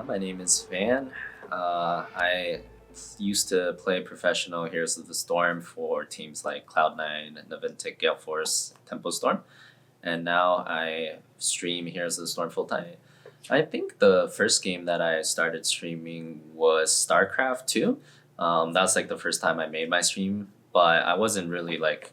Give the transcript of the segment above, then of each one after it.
My name is Van. I used to play professional Heroes of the Storm for teams like Cloud9, Naventic, Gale Force, Tempo Storm, and now I stream Heroes of the Storm full time. I think the first game that I started streaming was StarCraft 2. That was like the first time I made my stream, but I wasn't really like,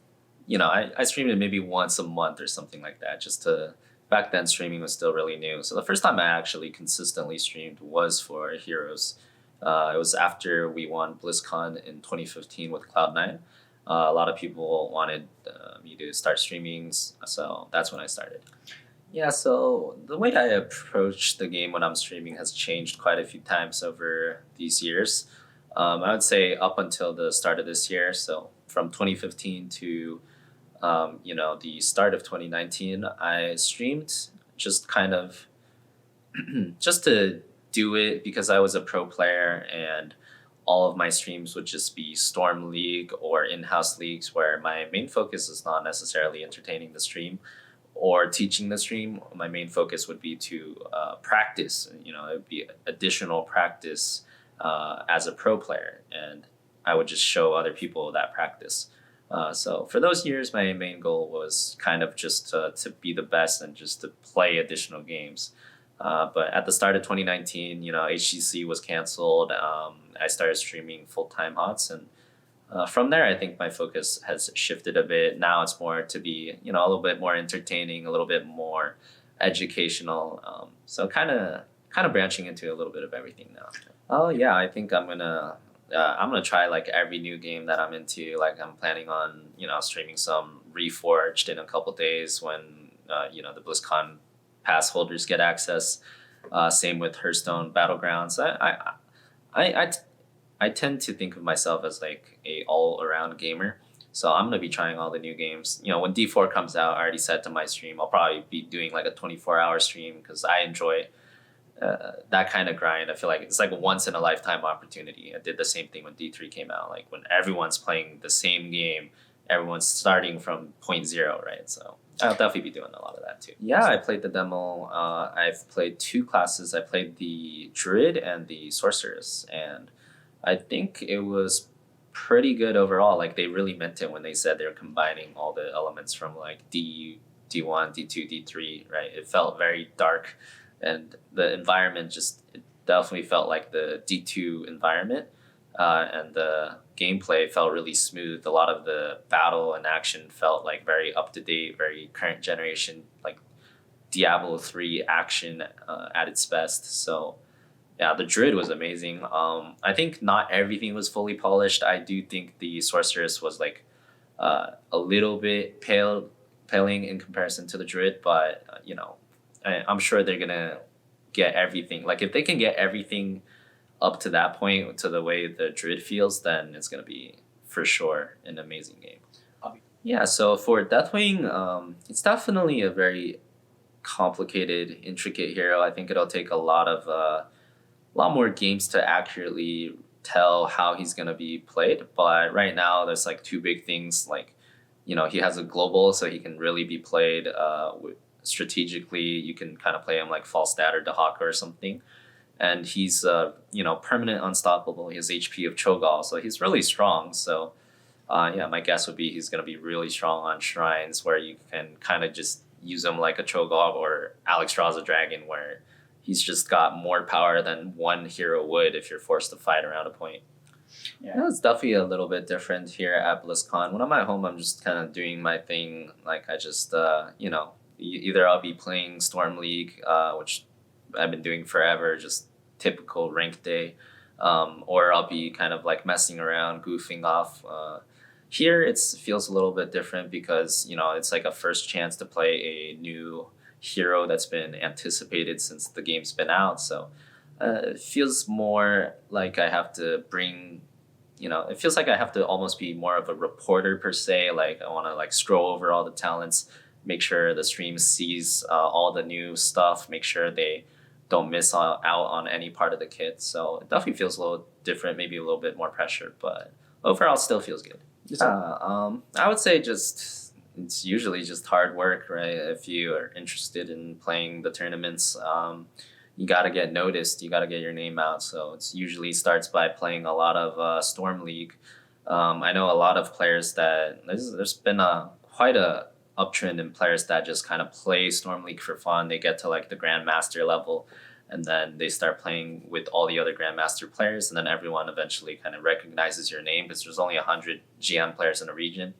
I streamed it maybe once a month or something like that, just to back then streaming was still really new. So the first time I actually consistently streamed was for Heroes. It was after we won BlizzCon in 2015 with Cloud9. A lot of people wanted me to start streaming, so that's when I started. Yeah, so the way I approach the game when I'm streaming has changed quite a few times over these years. I would say up until the start of this year, so from 2015 to the start of 2019, I streamed just kind of just to do it because I was a pro player and all of my streams would just be Storm League or in-house leagues where my main focus is not necessarily entertaining the stream or teaching the stream. My main focus would be to practice. It would be additional practice as a pro player, and I would just show other people that practice. So for those years, my main goal was kind of just to be the best and just to play additional games. But at the start of 2019, HGC was canceled. I started streaming full-time HOTS, and from there, I think my focus has shifted a bit. Now it's more to be, a little bit more entertaining, a little bit more educational. So kind of branching into a little bit of everything now. Oh yeah, I think I'm gonna try like every new game that I'm into. Like I'm planning on streaming some Reforged in a couple days when the BlizzCon pass holders get access. Same with Hearthstone Battlegrounds. I I tend to think of myself as like a all around gamer. So I'm gonna be trying all the new games. When D4 comes out, I already said to my stream, I'll probably be doing like a 24-hour stream because I enjoy that kind of grind. I feel like it's like a once in a lifetime opportunity. I did the same thing when D3 came out. Like when everyone's playing the same game, everyone's starting from point zero, right? So I'll definitely be doing a lot of that too. Yeah, I played the demo. I've played two classes. I played the Druid and the Sorceress, and I think it was pretty good overall. Like they really meant it when they said they're combining all the elements from like D1, D2, D3, right? It felt very dark, and the environment just it definitely felt like the D2 environment, and the gameplay felt really smooth. A lot of the battle and action felt like very up to date, very current generation, like Diablo 3 action at its best. So yeah, the Druid was amazing. I think not everything was fully polished. I do think the Sorceress was like a little bit paling in comparison to the Druid, but I'm sure they're gonna get everything. Like if they can get everything up to that point to the way the Druid feels, then it's gonna be for sure an amazing game. Yeah, so for Deathwing, it's definitely a very complicated, intricate hero. I think it'll take a lot more games to accurately tell how he's going to be played. But right now, there's like two big things. Like, he has a global, so he can really be played strategically. You can kind of play him like Falstad or Dahaka or something. And he's, permanent unstoppable. He has HP of Cho'Gall, so he's really strong. So, yeah, my guess would be he's going to be really strong on shrines where you can kind of just use him like a Cho'Gall or Alexstrasza Dragon where he's just got more power than one hero would if you're forced to fight around a point. Yeah, it's definitely a little bit different here at BlizzCon. When I'm at home, I'm just kind of doing my thing. Like I just, either I'll be playing Storm League, which I've been doing forever, just typical ranked day, or I'll be kind of like messing around, goofing off. Here, it feels a little bit different because it's like a first chance to play a new hero that's been anticipated since the game's been out. So it feels more like I have to bring, it feels like I have to almost be more of a reporter per se. Like I want to like scroll over all the talents, make sure the stream sees all the new stuff, make sure they don't miss out on any part of the kit. So it definitely feels a little different, maybe a little bit more pressure, but overall it still feels good. I would say it's usually just hard work, right? If you are interested in playing the tournaments, you got to get noticed, you got to get your name out. So it's usually starts by playing a lot of Storm League. I know a lot of players that there's been a quite a uptrend in players that just kind of play Storm League for fun. They get to like the Grandmaster level, and then they start playing with all the other Grandmaster players, and then everyone eventually kind of recognizes your name because there's only 100 GM players in a region.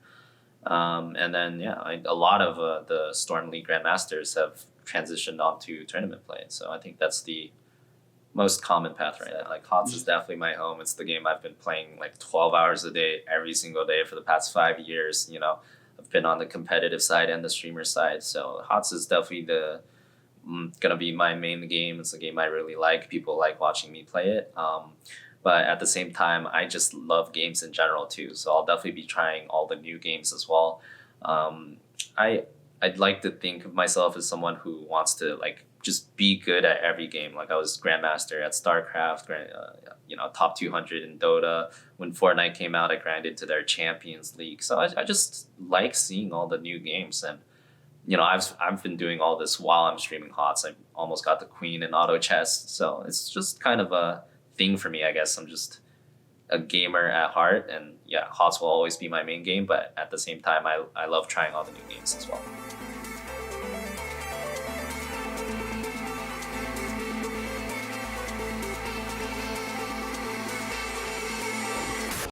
And then yeah, a lot of the Storm League Grandmasters have transitioned onto tournament play. So I think that's the most common path right now. Like HOTS is definitely my home. It's the game I've been playing like 12 hours a day every single day for the past 5 years. You know, I've been on the competitive side and the streamer side. So HOTS is definitely gonna be my main game. It's a game I really like. People like watching me play it. But at the same time, I just love games in general too. So I'll definitely be trying all the new games as well. Um, I'd like to think of myself as someone who wants to like just be good at every game. Like I was Grandmaster at StarCraft, top 200 in Dota. When Fortnite came out, I grinded to their Champions League. So I just like seeing all the new games. And I've been doing all this while I'm streaming HOTS. I almost got the Queen in auto chess. So it's just kind of a thing for me, I guess. I'm just a gamer at heart, and yeah, HOTS will always be my main game, but at the same time, I love trying all the new games as well.